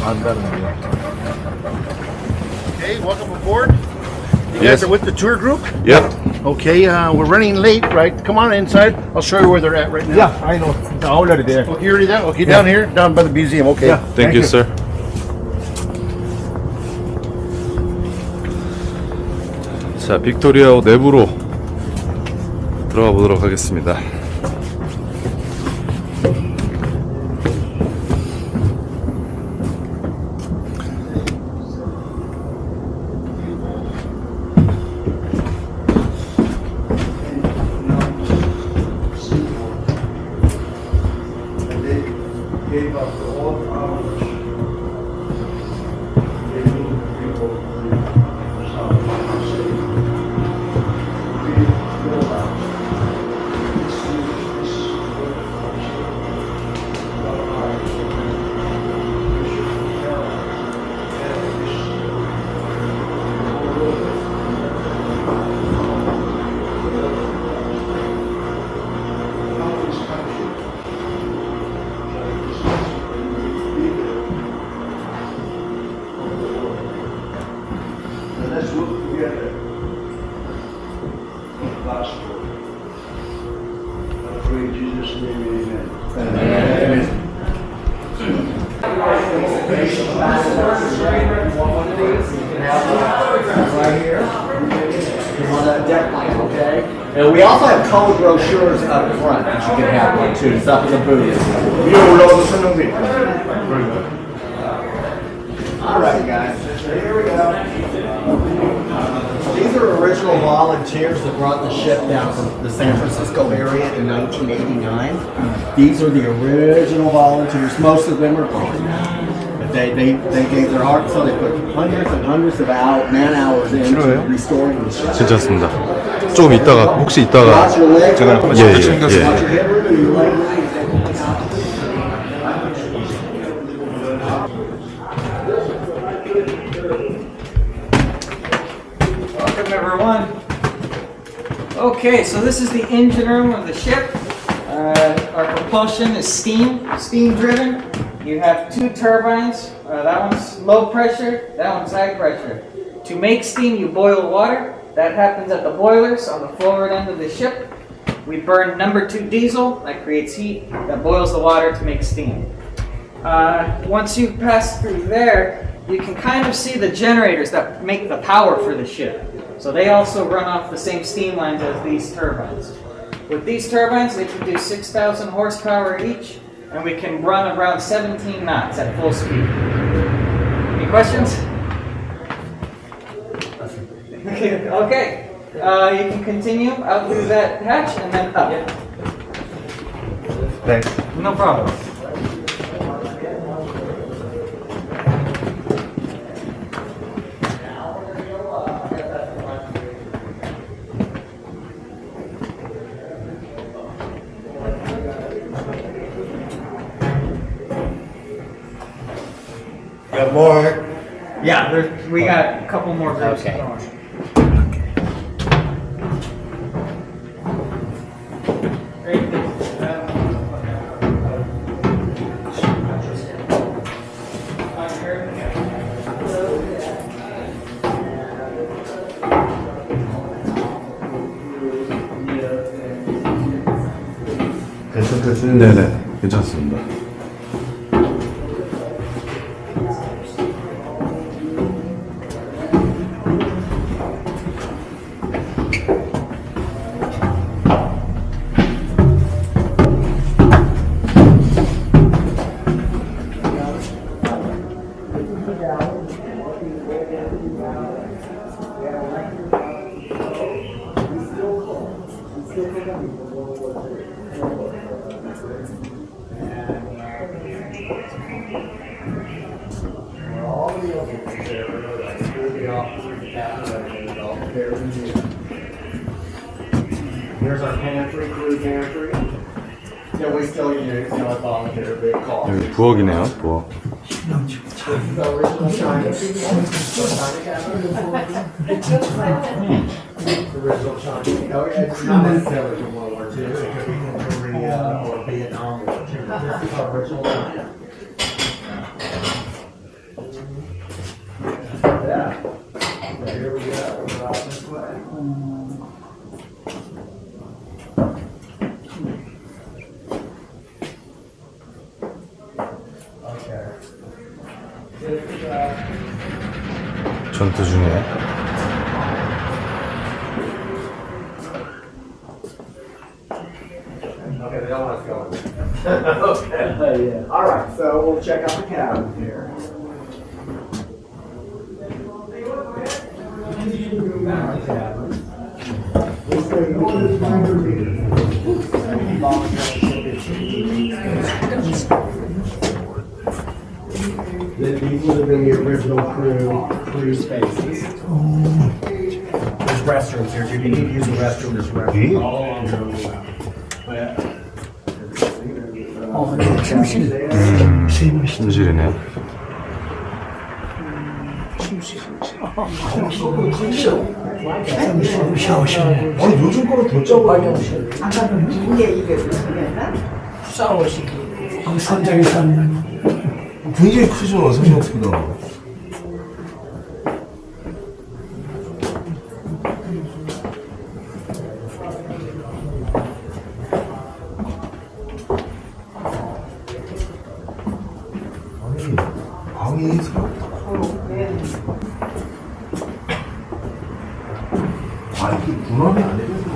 안다는데요. Okay, welcome aboard. You guys are with the tour group? Yep. Okay, we're running late, right? Come on inside. I'll show you where they're at right now. Yeah, I know. Already there. Okay, you already there? Okay, down here, down by the museum. Okay. Yeah. Thank you, sir. 자, 빅토리호 내부로 들어가 보도록 하겠습니다. And we also have color brochures up front that you can have one too. It's up in the booth. Alright guys, so here we go. These are original volunteers that brought the ship down from the San Francisco area in 1989. These are the original volunteers. Most of them are gone. But they gave their heart, so they put hundreds and hundreds of man hours into restoring the ship. 괜찮습니다. 조금 있다가 혹시 있다가 제가 Welcome everyone. Okay, so this is the engine room of the ship. Our propulsion is steam driven. You have two turbines. That one's low pressure, that one's high pressure. To make steam, you boil water. That happens at the boilers on the forward end of the ship. We burn number 2 diesel, that creates heat, that boils the water to make steam. Once you pass through there, you can kind of see the generators that make the power for the ship. So they also run off the same steam lines as these turbines. With these turbines, they can do 6,000 horsepower each, and we can run around 17 knots at full speed. Any questions? Okay. You can continue out through that hatch and then up. Thanks. No problem. Got more. Yeah, we got a couple more groups. Okay. Going. 네네 괜찮습니다. Here's our pantry, crew pantry. Yeah, we still use volunteer big car. 여기 부엌이네요. 부엌. The original China. Original China. Oh, yeah, it's not necessarily from World War II. It could be from Korea or Vietnam War II. This is original China. 전투 중에. Okay. All right, so we'll check out the cabin here. These would have been the original crew spaces. There's restrooms here. If you need to use the restroom, there's restrooms all along the 침실이네요. 아니 요즘 거는 더 작아요. 선장이 사는 굉장히 크죠 생각보다. 아니 방이 생각보다 커요. 아 이게 분할이 안 되는 거야.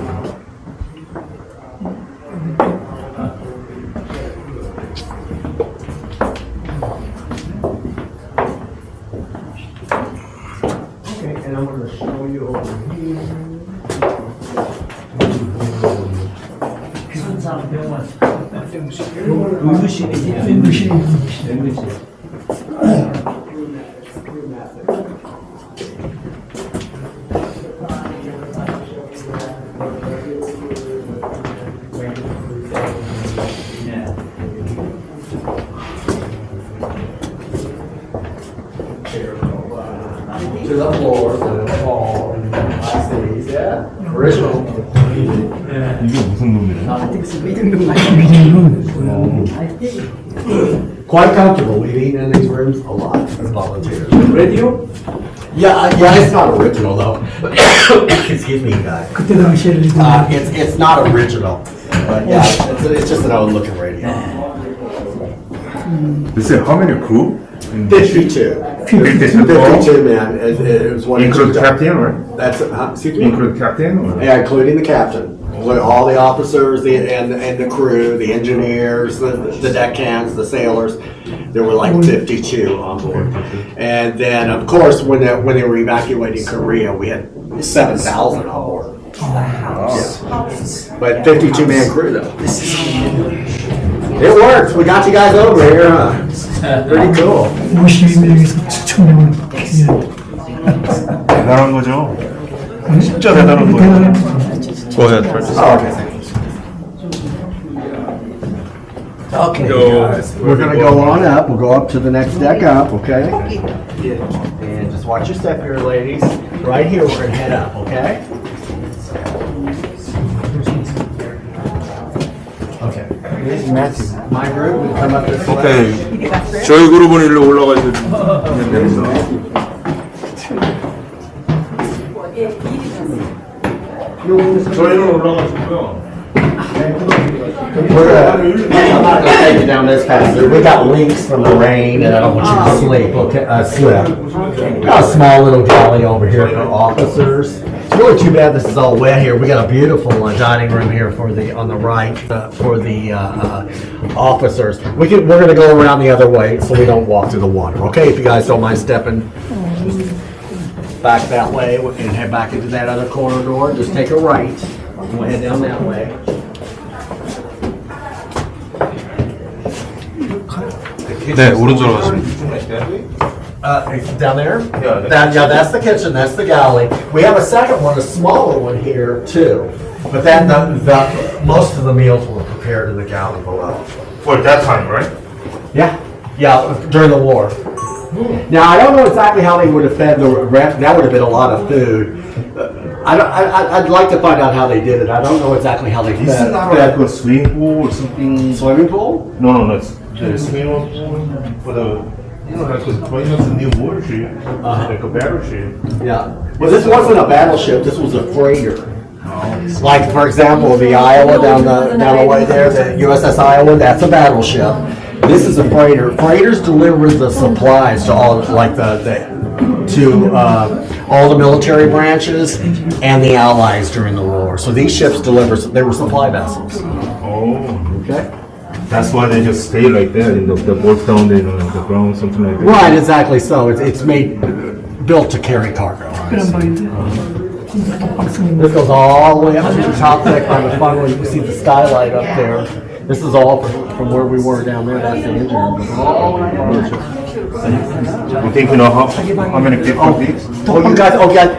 And I'm going to show you over here. To the floor, to the wall, I see, yeah. Original. 이게 무슨 놈이에요? Quite comfortable. We've eaten in these rooms a lot as volunteers. radio? Yeah, it's not original though. Excuse me, you guys. 그때 당시에 It's not original, but yeah, it's just an old looking radio. They say how many crew? 52. 52 men. It was one. Include captain, right? That's excuse me. Include captain, or? Yeah, including the captain. Include all the officers, and the crew, the engineers, the deckhands, the sailors. There were like 52 on board. And then, of course, when they were evacuating Korea, we had 7,000 on board. Yeah. But 52-man crew, though. It works. We got you guys over here, huh? Pretty cool. 52명에서 7,000명을 대단한 거죠. 진짜 대단한 거예요. Go ahead first. Oh, okay. Okay, we're gonna go on up. We'll go up to the next deck up, okay? And just watch your step here, ladies. Right here, we're gonna head up, okay? Okay. Matthew. My group will come up this way. 오케이. 저희 그룹은 일로 올라가야 되는. 저희는 올라가시고요. I'm not gonna take you down this path. We got leaks from the rain, and I don't want you to slip. Got a small little galley over here for officers. It's really too bad this is all wet here. We got a beautiful dining room here for on the right for the officers. We're gonna go around the other way so we don't walk through the water. Okay, if you guys don't mind stepping back that way and head back into that other corridor, just take a right. We'll head down that way. 네, 오른쪽으로 가시면. Down there? Yeah. That's the kitchen, that's the galley. We have a second one, a smaller one here too. But then most of the meals were prepared in the galley below. For that time, right? Yeah, during the war. Now, I don't know exactly how they would have fed that would have been a lot of food. I'd like to find out how they did it. I don't know exactly how they fed. This is not like a swimming pool or something. Swimming pool? No, it's the swimming pool for the, like a new warship, like a battleship. Yeah. Well, this wasn't a battleship, this was a freighter. Like, for example, the Iowa down the way there, the USS Iowa, that's a battleship. This is a freighter. Freighters deliver the supplies to all, like all the military branches and the Allies during the war. So these ships they were supply vessels. Oh, Okay. that's why they just stay like that in the bolt down in the ground, something like that. Right, exactly. So it's built to carry cargo. 특별한 방인데 박스는 This goes all the way up to the top deck by the funnel. You can see the skylight up there. This is all from where we were down there. That's the engine room. You think you know how many people these? You guys,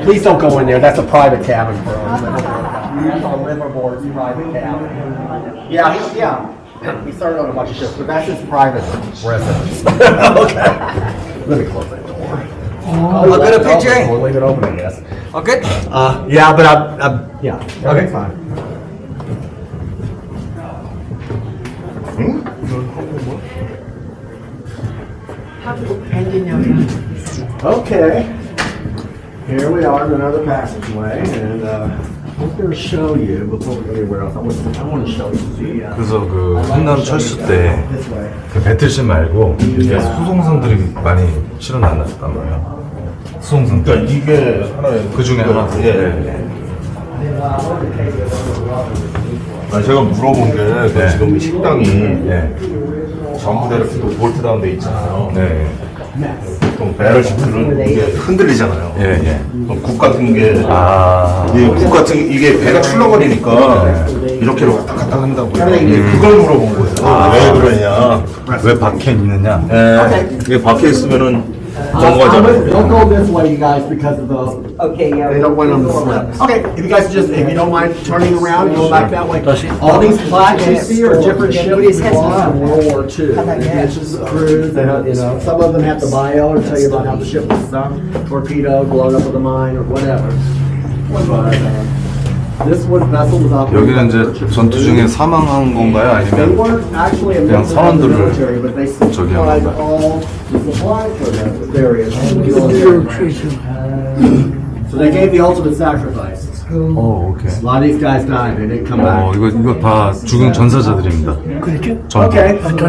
please don't go in there. That's a private cabin for us. That's our liverboard's private cabin. Yeah. He started on a bunch of ships, but that's his private residence. Okay. Let me close that door. I'll get a picture. We'll leave it open, I guess. All good? Yeah, but I'm yeah. Okay, fine. Okay. Here we are in another passageway, and I'm going to show you before we go anywhere else. I want to show you the. 그래서 그 흥남철수 때 This way. 그 배틀실 말고 이렇게 수송선들이 많이 실어놨단 말이에요. 수송선들. 그러니까 이게 하나의 그 중에 하나. 예. 아니, 제가 물어본 게 네. 지금 이 식당이 네. 전부 다 이렇게 또 볼트 다운 돼 있잖아요. 네. 보통 배럴십들은 이게 흔들리잖아요. 예. 국 같은 게 국 같은 이게 배가 출렁거리니까 이렇게 왔다 갔다 한다고. 그걸 물어본 거예요. 왜 그러냐? 왜 박혀 있느냐? 이게 박혀 있으면은 Don't 넘어가잖아요. go this way, you guys, because of the. Okay, yeah. They don't want them to slip. Okay, if you guys if you don't mind turning around, go back that way. All these plaques you see are different ships from World War II. It's just crews that, some of them have the bio and tell you about how the ship was sunk, torpedoed, blown up with a mine, or whatever. This vessel was operated. 여기는 이제 전투 중에 사망한 건가요? They 아니면 weren't actually a 그냥 member of the 사원들을 military, but they 저기 supplied 하는 거야? all the supplies for the various So they gave the ultimate sacrifice. 오케이. A lot of these guys died. They didn't come back. 이거 다 죽은 전사자들입니다. 그렇게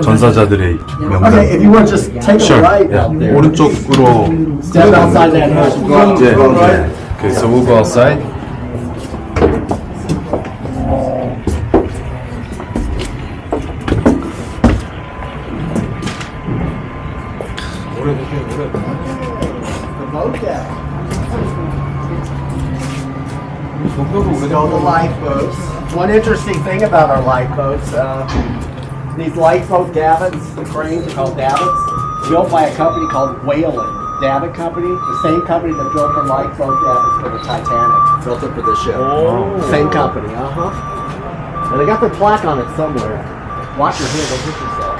전사자들의 명단. Okay, if you want to just take a Sure. right Yeah. out there. 오른쪽으로. Step outside that house. Go out. 예. Go right. Okay, so we'll go outside. So the lifeboats. One interesting thing about our lifeboats, these lifeboat davits, the cranes are called davits, built by a company called Whalen Davit Company, the same company that built the lifeboat davits for the Titanic, built it for the ship. Same company, And they got their plaque on it somewhere. Watch your hand, don't hit yourself.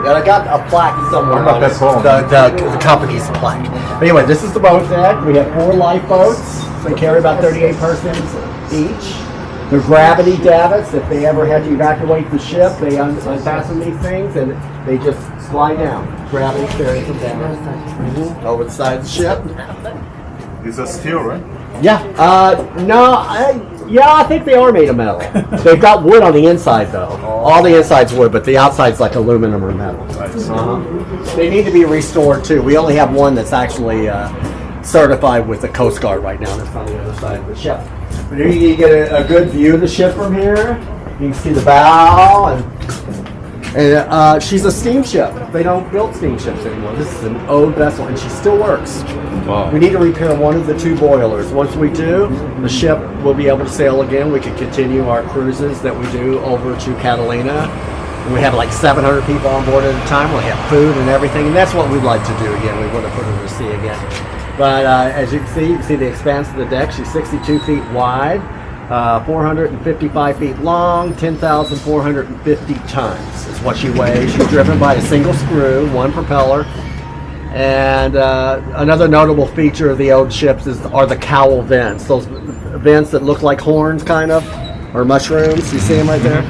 And I got a plaque somewhere. I'm not that tall. The company's plaque. But anyway, this is the boat deck. We have 4 lifeboats. They carry about 38 persons each. They're gravity davits. If they ever had to evacuate the ship, they unfasten these things and they just slide down. Gravity carries them down over the side of the ship. It's a steel, right? Yeah. I think they are made of metal. They've got wood on the inside though. All the inside's wood, but the outside's like aluminum or metal. They need to be restored too. We only have one that's actually certified with the Coast Guard right now. That's on the other side of the ship. But here you get a good view of the ship from here. You can see the bow, and she's a steamship. They don't build steamships anymore. This is an old vessel, and she still works. Wow. We need to repair one of the 2 boilers. Once we do, the ship will be able to sail again. We can continue our cruises that we do over to Catalina. And we have like 700 people on board at a time. We'll have food and everything, and that's what we'd like to do again. We want to put her to sea again. But as you can see the expanse of the deck. She's 62 feet wide, 455 feet long, 10,450 tons is what she weighs. She's driven by a single screw, 1 propeller. And another notable feature of the old ships are the cowl vents. Those vents that look like horns, kind of, or mushrooms. You see them right there?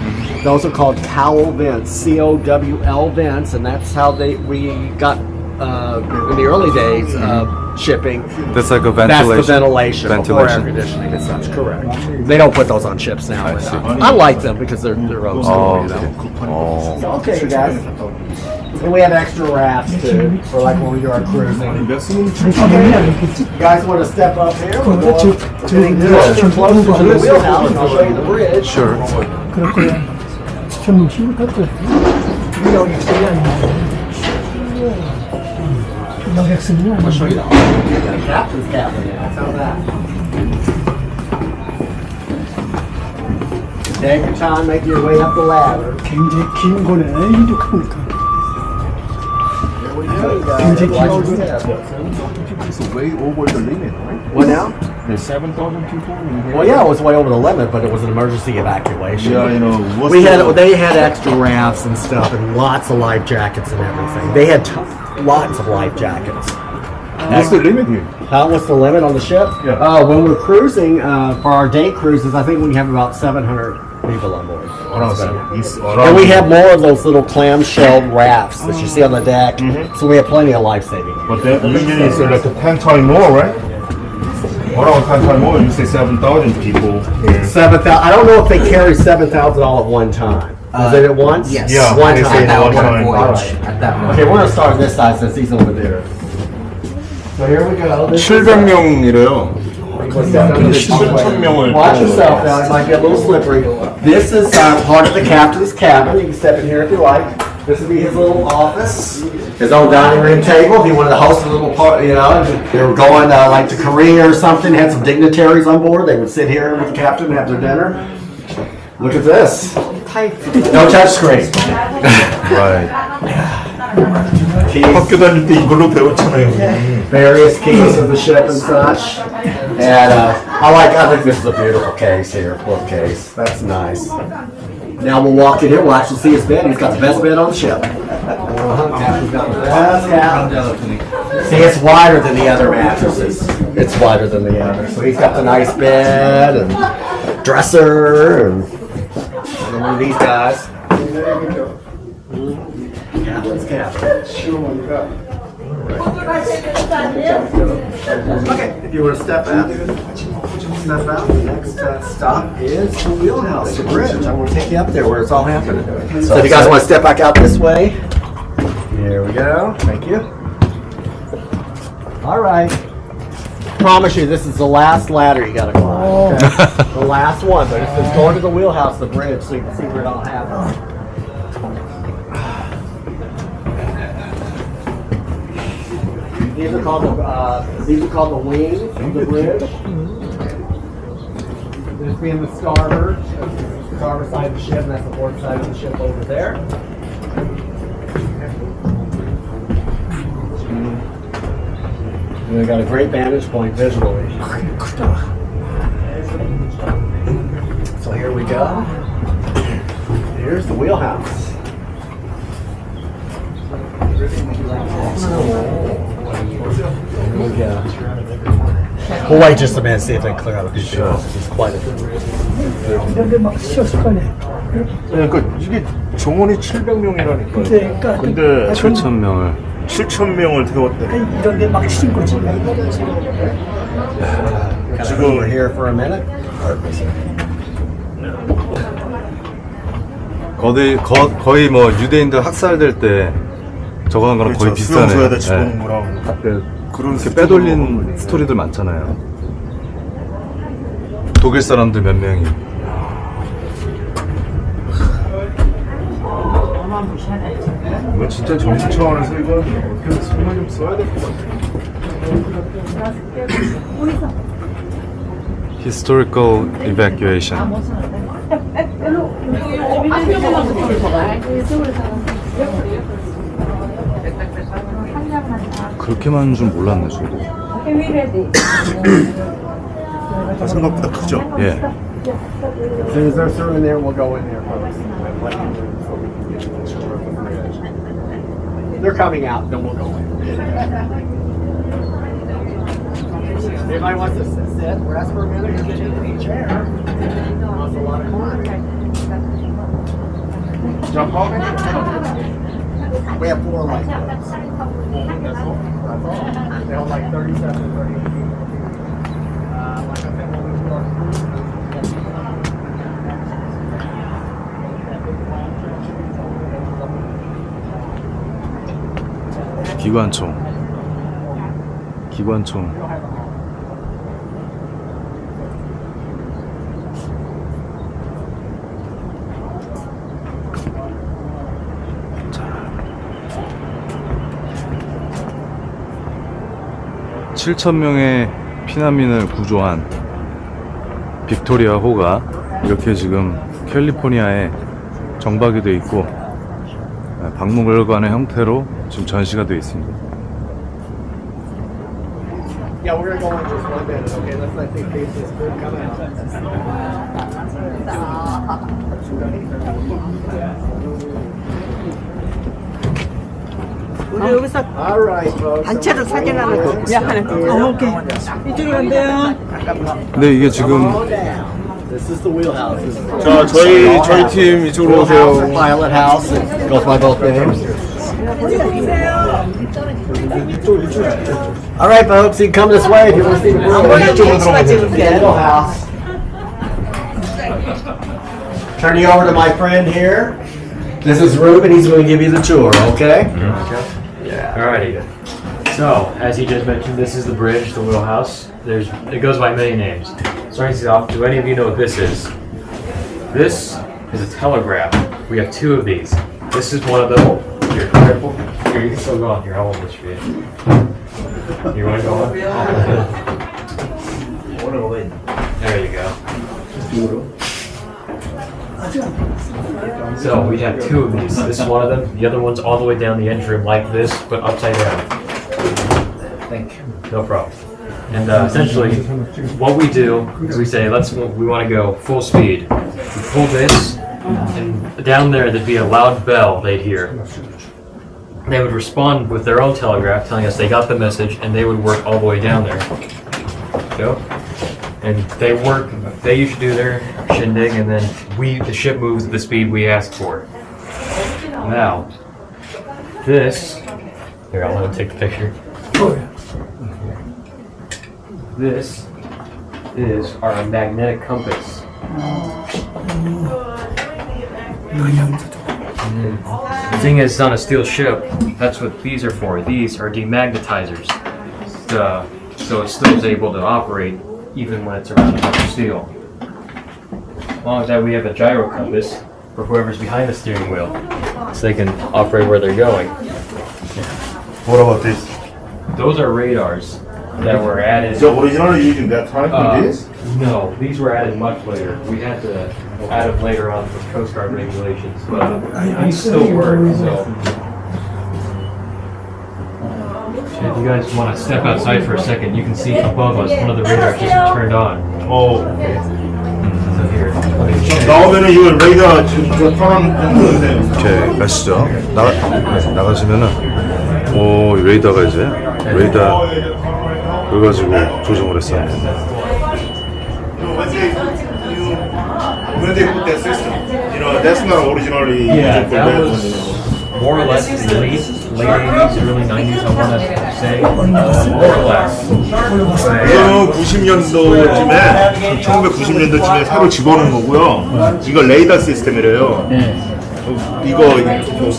Those are called cowl vents, C-O-W-L vents, and that's how we got in the early days of shipping. That's like a That's ventilation. the ventilation before air conditioning and such. Correct. They don't put those on ships now. I see. I like them because they're old school. Oh, You know? okay. Oh. Okay, you guys. And we have extra rafts too, for like when we do our cruising. 몇 스님 You guys want to step up here? We'll go up, getting closer and closer to the wheelhouse, and I'll show you the bridge. Sure. 그렇고요. 전문 신고 탔고 여기 있어야 여객선이요. I'll show you that. You got a captain's cabin. How's that? Take your time, make your way up the ladder. 굉장히 긴 거네. 이륙하니까. 굉장히 It's way over the limit, right? What now? There's 7,000 people in here. Well, yeah, it was way over the limit, but it was an emergency evacuation. Yeah, you know. They had extra rafts and stuff, and lots of life jackets and everything. They had lots of life jackets. What's the limit here? What's the limit on the ship? Yeah. When we're cruising, for our day cruises, I think we have about 700 people on board. And we have more of those little clamshell rafts that you see on the deck, so we have plenty of life-saving. But that usually is like 10 times more, right? Around 10 times more. You say 7,000 people here. 7,000. I don't know if they carry 7,000 all at one time. Is it at once? Yes. Yeah, one they say time. one time. All right. At that point. Okay, we're gonna start on this side since he's over there. So here we go. This is- 700명이래요. 7,000명을. Watch yourself now, it might get a little slippery. This is part of the captain's cabin. You can step in here if you like. This would be his little office, his own dining room table. If he wanted to host a little party, you know, if they were going like to Korea or something, had some dignitaries on board, they would sit here with the captain and have their dinner. Look at this. No touch screen. Right. 학교 다닐 때 이걸로 배웠잖아요. Various keys of the ship and such. And I think this is a beautiful case here, bookcase. That's nice. Now we'll walk in here, we'll actually see his bed. He's got the best bed on the ship. Captain's got the best cabin. See, it's wider than the other mattresses. It's wider than the other. So he's got the nice bed and dresser and one of these guys. Captain's cabin. Okay, if you want to step out, the next stop is the wheelhouse, the bridge. I'm going to take you up there where it's all happening. So if you guys want to step back out this way, here we go. Thank you. All right. Promise you, this is the last ladder you got to climb. Okay? The last one, but it's going to the wheelhouse, the bridge, so you can see where it all happens. These are called the wings of the bridge. This being the starboard side of the ship, and that's the port side of the ship over there. And we got a great vantage point visually. So here we go. Here's the wheelhouse. We'll wait just a minute, see if they clear out a few things. It's quite a 이런데 막 쉬었을 거네. 그러니까 이게 정원이 700명이라니까요. 그러니까 근데 7,000명을 7,000명을 태웠대. 이런데 막 쉰 거지. Come over here for a minute. 거의 뭐 유대인들 학살될 때 저거 한 거랑 거의 비슷하네요. 수용소에다 집어넣은 거랑 그런 이렇게 빼돌린 스토리들 많잖아요. 독일 사람들 몇 명이. 이거 진짜 정치 차원에서 이거 어떻게 손을 좀 써야 될 것 같아요. Historical evacuation. 그렇게 많은 줄 몰랐네, 저도. 생각보다 크죠? 예. As soon as they're through in there, we'll go in there first. They're coming out, then we'll go in. Anybody wants to sit, rest for a minute, or get in a chair? That's a lot of fun. Jump off it? We have 4 lifeboats. That's all? They hold like 37 to 38 people. Like I said, when we do our cruise, 기관총. 자, 7,000명의 피난민을 구조한 빅토리호가 이렇게 지금 캘리포니아에 정박이 되어 있고 박물관의 형태로 지금 전시가 되어 있습니다. Yeah, we're gonna go in just one minute, okay? Let's let the faces come 우리 여기서 All right, folks. 단체로 사진 하나 찍자. 오케이. 이쪽으로 간대요. 근데 이게 지금 This is the wheelhouse. This is 자, 저희 팀 이쪽으로 wheelhouse 오세요. and pilot house. It goes by both names. All right, folks, you can come this way if you want to see the wheelhouse. Turning over to my friend here. This is Ruben. He's going to give you the tour, okay? Alrighty. So, as he just mentioned, this is the bridge, the wheelhouse. It goes by many names. Starting things off, do any of you know what this is? This is a telegraph. We have two of these. This is one of them. Here, careful. Here, you can still go on here. I'll hold this for you. You want to go on? There you go. So we have two of these. This is one of them. The other one's all the way down the engine room like this, but upside down. Thank you. No problem. And essentially, what we do is we say, we want to go full speed. We pull this, and down there there'd be a loud bell they'd hear. They would respond with their own telegraph telling us they got the message, and they would work all the way down there. Go. And they usually do their shindig, and then the ship moves at the speed we ask for. Now, here, I'll let him take the picture. This is our magnetic compass. The thing is, on a steel ship, that's what these are for. These are demagnetizers. So it still is able to operate even when it's around a bunch of steel. As long as that we have a gyro compass for whoever's behind the steering wheel, so they can operate where they're going. What about this? Those are radars that were added. So originally using that time for this? No, these were added much later. We had to add them later on with Coast Guard regulations, but these still work. So, if you guys want to step outside for a second, you can see above us one of the radars just turned on. 어. So here, let me show you. 나오면은 이건 레이더 지금 저 편한 건데. 이렇게 가시죠. 나가시면은 오, 이 레이더가 이제 레이더 그걸 가지고 조정을 했어요. When they put that system, that's not originally Yeah, used for that that was one. more or less the late 80s, early 90s, I want to say. More or less. 이거는 90년도쯤에 1990년도쯤에 새로 집어넣은 거고요. 이거 레이더 시스템이래요. 이거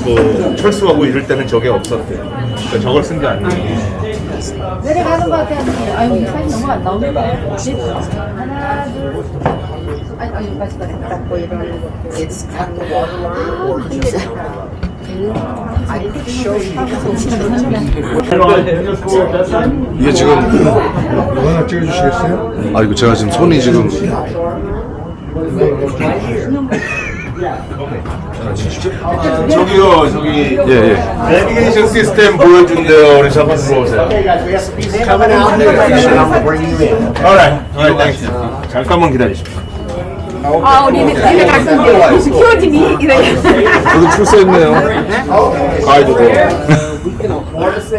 뭐 철수하고 이럴 때는 저게 없었대요. 그러니까 저걸 쓴 게 아니에요. 내려가는 것 같아. 아유, 사진 너무 안 나오는데. 하나, 둘. 아니, 여기까지 닦고 이런. 이게 지금 이거 하나 찍어주시겠어요? 아, 이거 제가 지금 손이 지금 저기요, 저기 예. 내비게이션 시스템 보여준대요. 우리 잠깐 들어오세요. Coming out here, I'll bring you in. Alright, thanks. 잠깐만 기다리십시오. 아, 우리는 집에 갈 건데. 키워지니? 이래. 여기 출세했네요. 가이드도.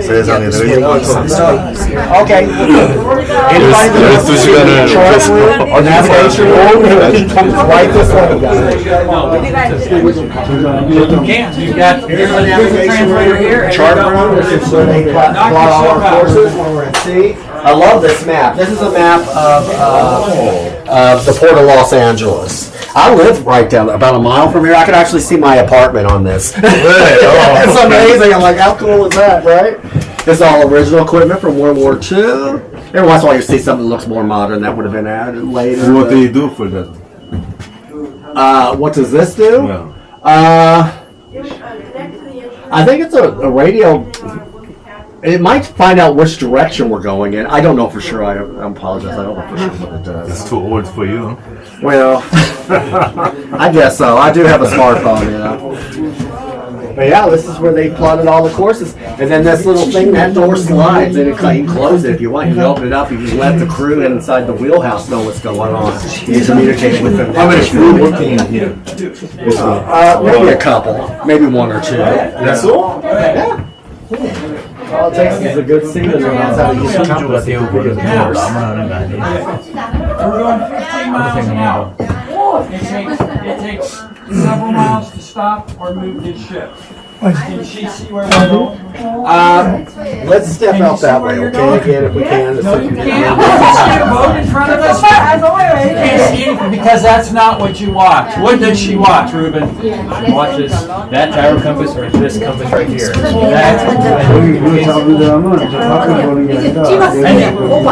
세상에 내가 이런 걸 Okay. 12시간을 Navigation right this way, guys. You've got here's the translator here. Chart room, this is where they plot all our courses when we're at sea. I love this map. This is a map of the Port of Los Angeles. I live right down about a mile from here. I could actually see my apartment on this. It's amazing. I'm like, how cool is that, right? This is all original equipment from World War II. Every once in a while you see something that looks more modern that would have been added later. What do you do for that? What does this do? I think it's a radio. It might find out which direction we're going in. I don't know for sure. I apologize. I don't know for sure what it does. It's too old for you. Well, I guess so. I do have a smartphone, you know. But yeah, this is where they plotted all the courses. And then this little thing, that door slides, and you can close it if you want. You can open it up. You can let the crew inside the wheelhouse know what's going on. You communicate with them. How many crew working in here? Maybe a couple. Maybe one or two. That's all? Yeah. All it takes is a good seat and knows how to use the compass. We're going 15 miles an hour. It takes several miles to stop or move this ship. Can she see where we're going? Let's step out that way, okay? Again, if we can. No, you can't. You see a boat in front of us? You can't see anything because that's not what you watch. What does she watch, Ruben? She watches that gyro compass or this compass right here.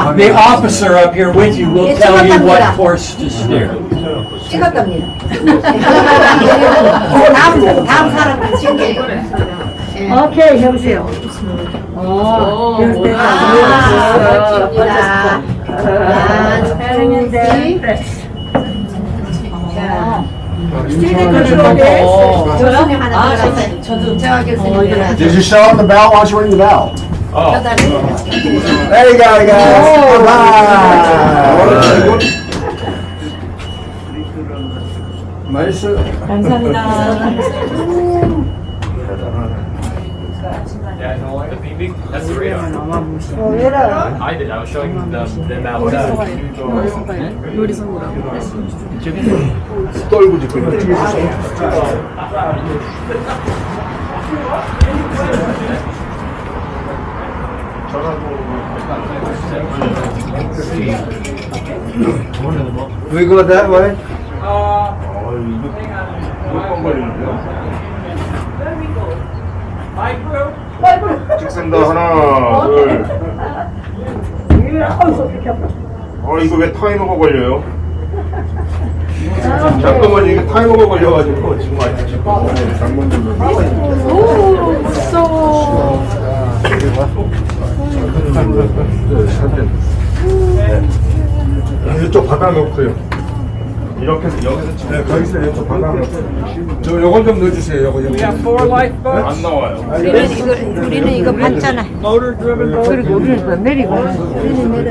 And the officer up here with you will tell you what course to steer. 찍었답니다. 다음 사람 찍게. 오케이, 해보세요. Did you show them the bell? Why don't you ring the bell? There you go, you guys. Bye-bye. 감사합니다. Yeah, the beaming, that's the radar. I did. I was showing them out. 떨구지 그냥 튀겨서. We go that way? 몇번 걸리는데요? 찍습니다. 하나, 둘. 이거 왜 타이머가 걸려요? 잠깐만, 이게 타이머가 걸려가지고 지금 아직 잘못 눌렀네. 오, 무서워. 이쪽 받아놓고요. 이렇게 해서 여기서 찍어요. 네, 거기서 이쪽 받아놓고요. 저 요건 좀 넣어주세요. 요거. We have 4 lifeboats. 안 나와요. 우리는 이거 봤잖아. Motor driven boat. 그리고 우리는 또 내리고.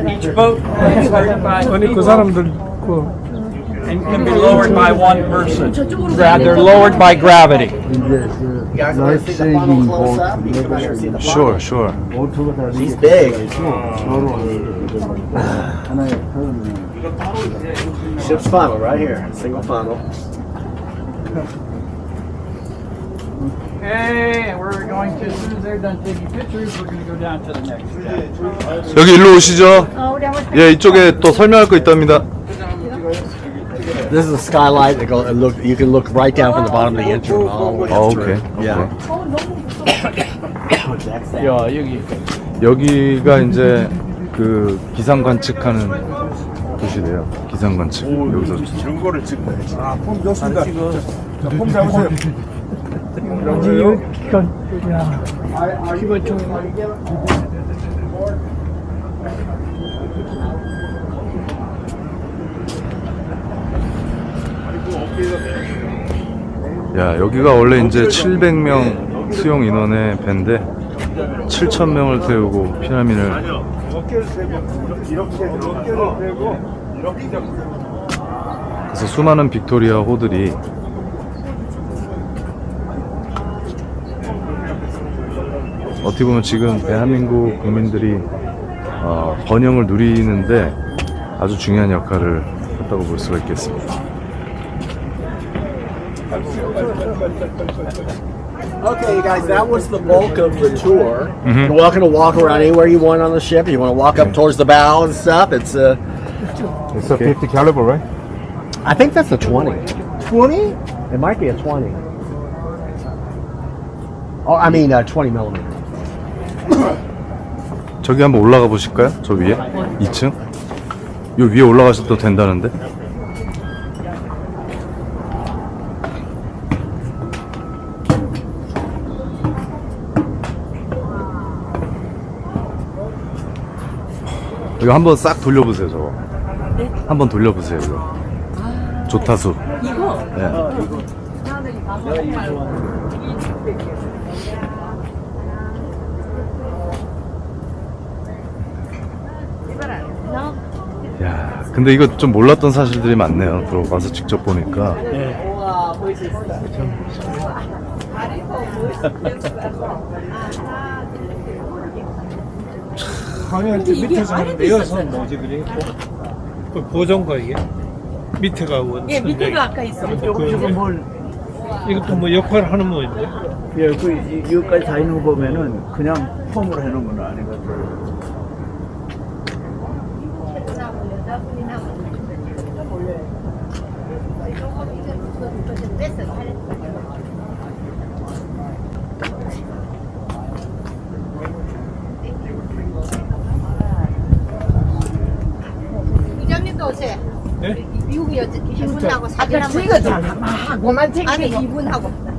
Each boat is 35 아니 그 feet 사람들 그 and can be lowered by one person. They're lowered by gravity. You guys want to see the funnel close up? You can come here and see the funnel. Sure. She's big. Ship's funnel right here. Single funnel. Okay, and we're going to, as soon as they're done taking pictures, we're going to go down to the next step. 여기 일로 오시죠. 예, 이쪽에 또 설명할 거 있답니다. This is a skylight that go and look. You can look right down from the bottom of the engine room all the way up through. 오케이. Yeah. 야, 여기. 여기가 이제 그 기상 관측하는 곳이래요. 기상 관측. 여기서 이런 거를 찍어야지. 폼 좋습니다. 폼 잡으세요. 기가 좀 야, 여기가 원래 이제 700명 수용 인원의 배인데 7,000명을 태우고 피난민을 어깨를 대고 이렇게 어깨를 대고 이렇게 그래서 수많은 빅토리아 호들이 어떻게 보면 지금 대한민국 국민들이 번영을 누리는데 아주 중요한 역할을 했다고 볼 수가 있겠습니다. Okay, you guys, that was the bulk of the tour. You're welcome to walk around anywhere you want on the ship. You want to walk up towards the bow and stuff. It's a 50 caliber, right? I think that's a 20. 20? It might be a 20. Oh, I mean 20 millimeter. 저기 한번 올라가 보실까요? 저 위에? 2층? 요 위에 올라가셔도 된다는데? 이거 한번 싹 돌려보세요, 저거. 한번 돌려보세요, 이거. 조타수. 이거? 네. 야, 근데 이거 좀 몰랐던 사실들이 많네요. 들어가서 직접 보니까. 우와, 볼 수 있어. 방향 밑에서 하는 내여서 뭐지 그래? 그 보정거 이게? 밑에가 원. 예, 밑에가 아까 있었는데. 이것도 뭐 역할을 하는 모인데? 예, 이거까지 다 있는 거 보면은 그냥 폼으로 해놓은 건 아니거든요. 부장님도 오세요. 네? 미국 이분하고 사진 아까 한번 찍었잖아. 막 그만 찍 아니 이분하고 사진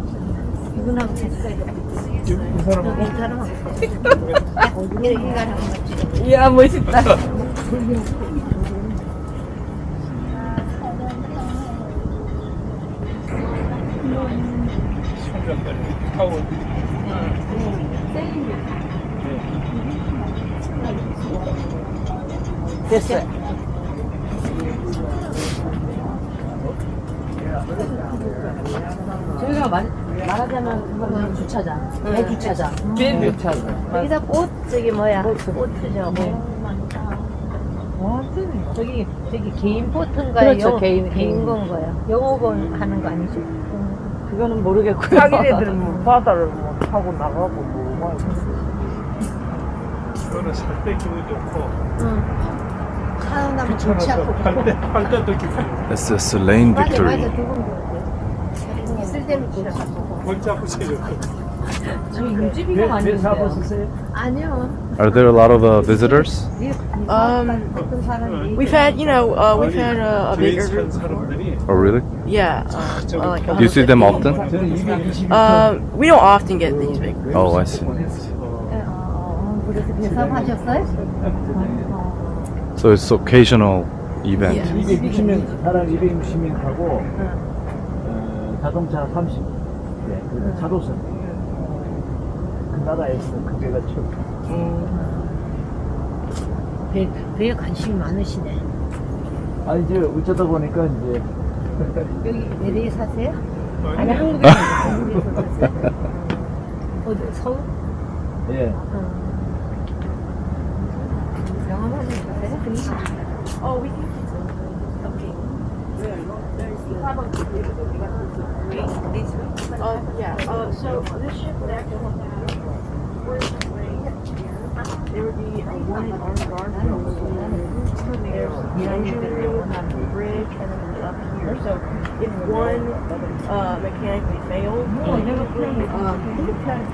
이 사람은 괜찮아. 인간하고 찍어. 이야, 멋있다. 타고 됐어요. 저희가 말하자면 그거는 주차장, 배 주차장. 배 주차장. 여기서 꽃 저기 뭐야? 포트죠. 저기 개인 포트인가요? 그렇죠, 개인 건가요? 영어권 하는 거 아니죠? 그거는 모르겠고요. 자기네들은 뭐 바다를 뭐 타고 나가고 뭐 이거는 살 때 기분이 좋고 하나만 좋지 않고. 팔 때도 기분이 SS 레인 맞아 빅토리. 맞아 두분 있을 때는 좋지 않고. 골치 아프지 좋고. 저희 유지비가 많이 있어요. 아니요. Are there a lot of visitors? 어떤 사람이 We've had, we've had a bigger 산 group. 사람들이 Oh, really? Yeah. Like Do you see them often? we don't often get these big groups. Oh, I see. 그래서 배사하셨어요? So it's occasional event. Yeah. 260명, 사람 260명 타고 자동차 30. 네, 그리고 차도선. 그 나라에서 그 배가 최고. 배에 관심이 많으시네. 아 이제 어쩌다 보니까 이제 여기 LA 사세요? 아니, 한국에 어디 서울? 예. 영어만 해주세요. Oh, we can. Yeah. So this ship would actually there would be one armed guard there's the engine room, the bridge, and then up here. So if one mechanically failed,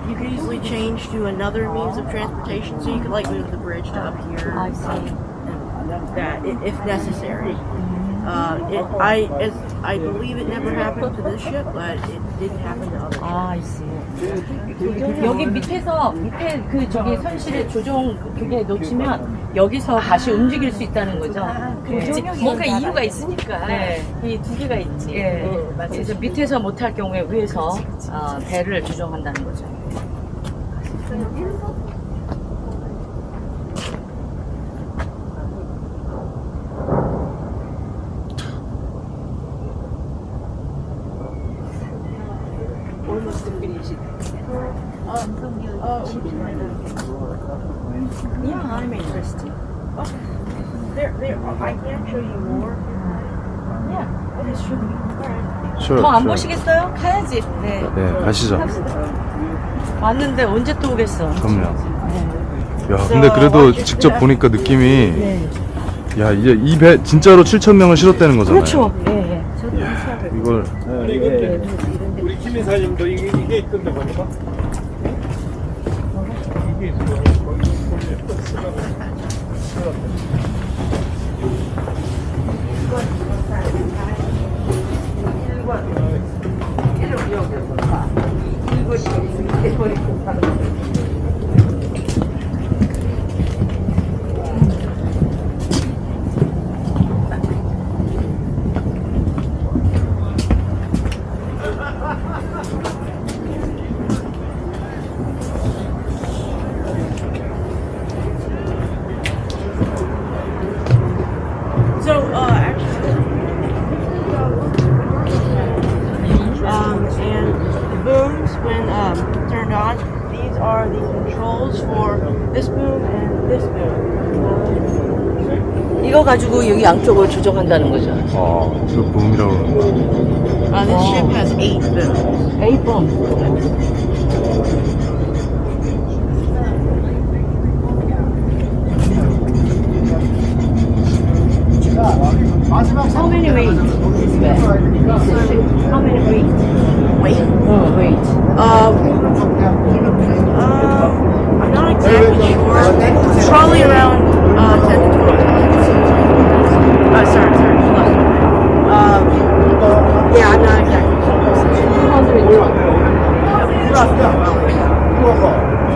you could easily change to another means of transportation. So you could like move the bridge to up here. I see. That if necessary. I believe it never happened to this ship, but it did happen to others. 아, 있어요. 여기 밑에 그 저기 선실에 조종 그게 놓치면 여기서 다시 움직일 수 있다는 거죠. 뭔가 이유가 있으니까. 네. 이 두 개가 있지. 예. 그래서 밑에서 못할 경우에 위에서 배를 조종한다는 거죠. Yeah, I'm interested. There, I can show you more. Yeah, that is true. Alright. Sure. 더 안 sure. 보시겠어요? 가야지. 네. 네, 가시죠. 갑시다. 왔는데 언제 또 오겠어? 그럼요. 야, 근데 그래도 직접 보니까 느낌이 야, 이제 이 배 진짜로 7,000명을 실었다는 거잖아요. 그렇죠. 예. 이걸 아니 근데 우리 김 이사님도 이게 있던데 보니까 이게 있어. So, and the booms, when turned on, these are the controls for this boom and this boom. 이거 가지고 여기 양쪽을 조정한다는 거죠. 그 붐이라고 그러는구나. This ship has 8 booms. 8 번. How many weight is that? How many weight? Wait. Oh, weight. I'm not exactly sure. Probably around 10 to 12 tons. Sorry, hold on. Yeah, I'm not exactly sure.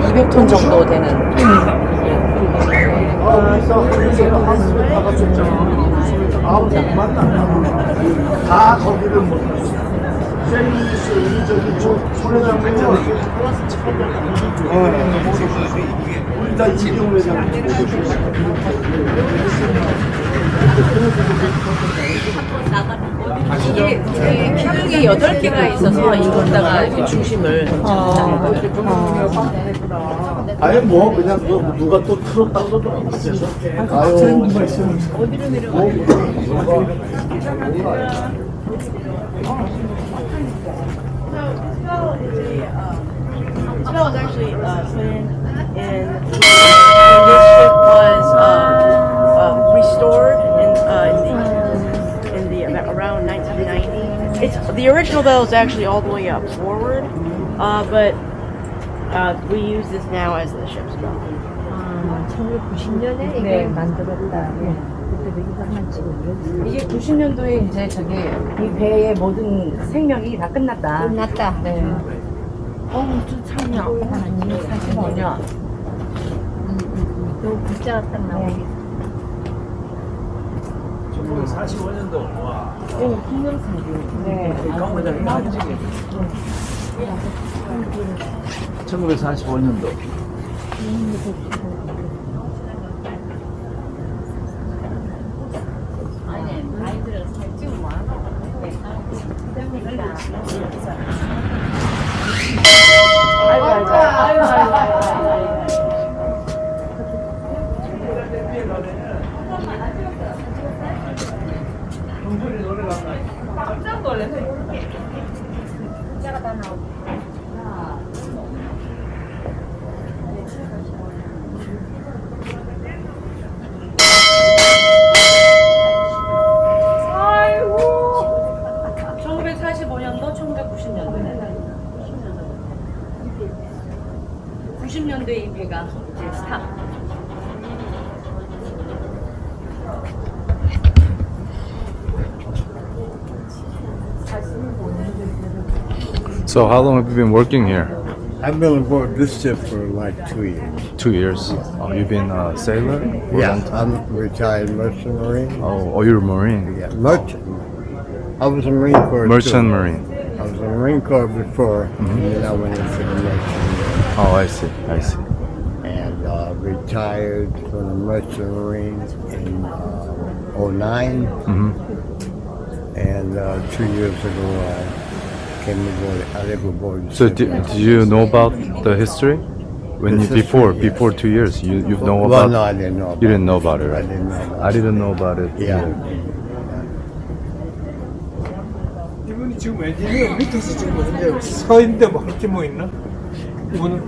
200톤 정도 되는. 다 거기를 못 세미스 저기 손에 잡으면 우리 다 이병 회장 이게 기둥이 8개가 있어서 이거다가 이렇게 중심을 잡는 거예요. 아예 뭐 그냥 누가 또 틀었다고 그러더라고요. 아유 어디로 내려가요? This bell was actually put in when this ship was restored in the around 1990. It's the original bell is actually all the way up forward, but we use this now as the ship's bell. 1990년에 이게 만들었다. 그때도 이것만 지금 이게 90년도에 이제 저기 이 배의 모든 생명이 다 끝났다. 끝났다. 네. 좀 참이 아니 45년. 또 글자가 딱 나오게. 1945년도 와. 김영사님. 네. 강원장이 한직에 1945년도. 깜짝 놀라서 글자가 다 나오고. 아이고 1945년도 1990년도 90년도에 이 배가 이제 스탑. So how long have you been working here? I've been aboard this ship for like 2 years. 2 years. You've been a sailor? For a Yeah, long time? I'm retired merchant marine. Oh, you're a Marine. Yeah, merchant. I was a Marine Corps. Merchant too. Marine. I was a Marine Corps before, and then I went into the merchant Oh, I see. I see. and retired from the merchant marine in 09. And 2 years ago, I came aboard. I live aboard. the So ship. did you know about the history? When you The before history, before 2 years, you know Well, about? no, I didn't know. You didn't know about it, I right? didn't know. I didn't know about it. Yeah. 이분이 지금 왠지 밑에서 지금 서 있는데 뭐 할게 뭐 있나? 이거는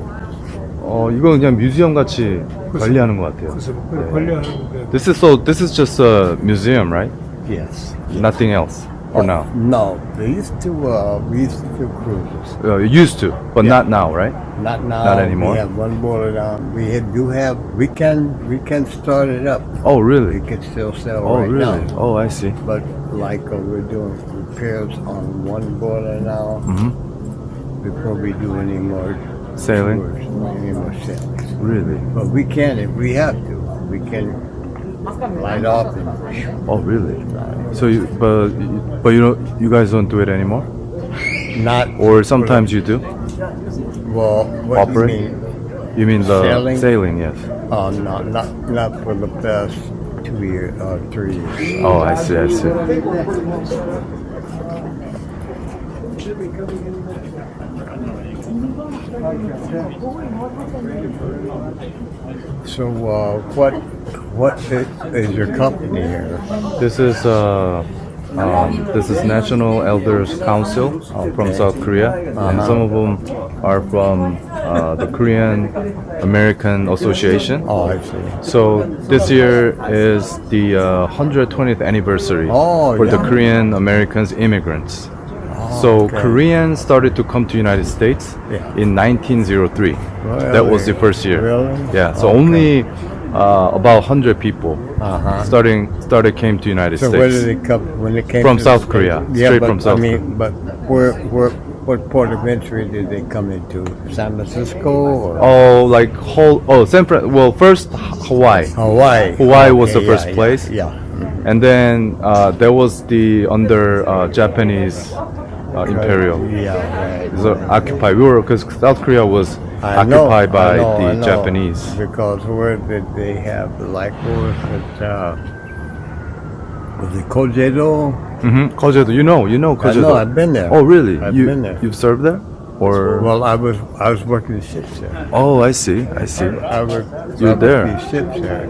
이건 그냥 뮤지엄 같이 관리하는 것 같아요. 그래서 관리하는데 This is just a museum, right? Yes. Nothing else for now. No, we used to do cruises. Used to, but not now, right? Not now. Not anymore? We have one boiler down. We can start it up. Oh, really? We can still sell Oh, right really? now. Oh, I see. But like we're doing repairs on one boiler now. Before we do any more Sailing? tours, any more sailings. Really? But we can if we have to. We can light off and Oh, really? So, but you guys don't do it anymore? not. Or sometimes you do? Well, what Operate? do you mean? You mean the Sailing? sailing, yes. No, not for the past 2 years or 3 years. Oh, I see, I see. So, what is your company here? This is National Elders Council from South Korea, and some of them are from the Korean American Association. Oh, I see. So this year is the 120th anniversary for the yeah. Korean Americans immigrants. So okay. Koreans started to come to United States in 1903. That was the first year. Really? Yeah. So Okay. only about 100 people started came to United So States. where did they come when they came? From to South the Korea, States? Yeah, straight but, from South I mean, but what port of entry did they come into? San Francisco or Well, first Hawaii. Hawaii? Hawaii was the Okay, first yeah, place. Yeah. And then there was the under Japanese imperial. Yeah. Right. So occupied. Because South Korea was I know, occupied by I know, the I know. Japanese. Because where did they have like what was it Kojedo? Kojedo, you know Kojedo. I know, I've been there. Oh, really? I've been there. You've served there, or? Well, I was working ships there. Oh, I see. I worked. You're there. These ships there.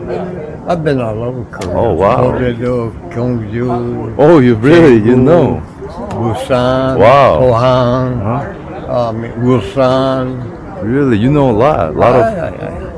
I've been all over Korea. Oh, wow. Kojedo, Gyeongju. Oh, you really? You Daegu, know? Busan. Wow. Pohang. Ulsan. Really? You know a lot. A lot of. Yeah.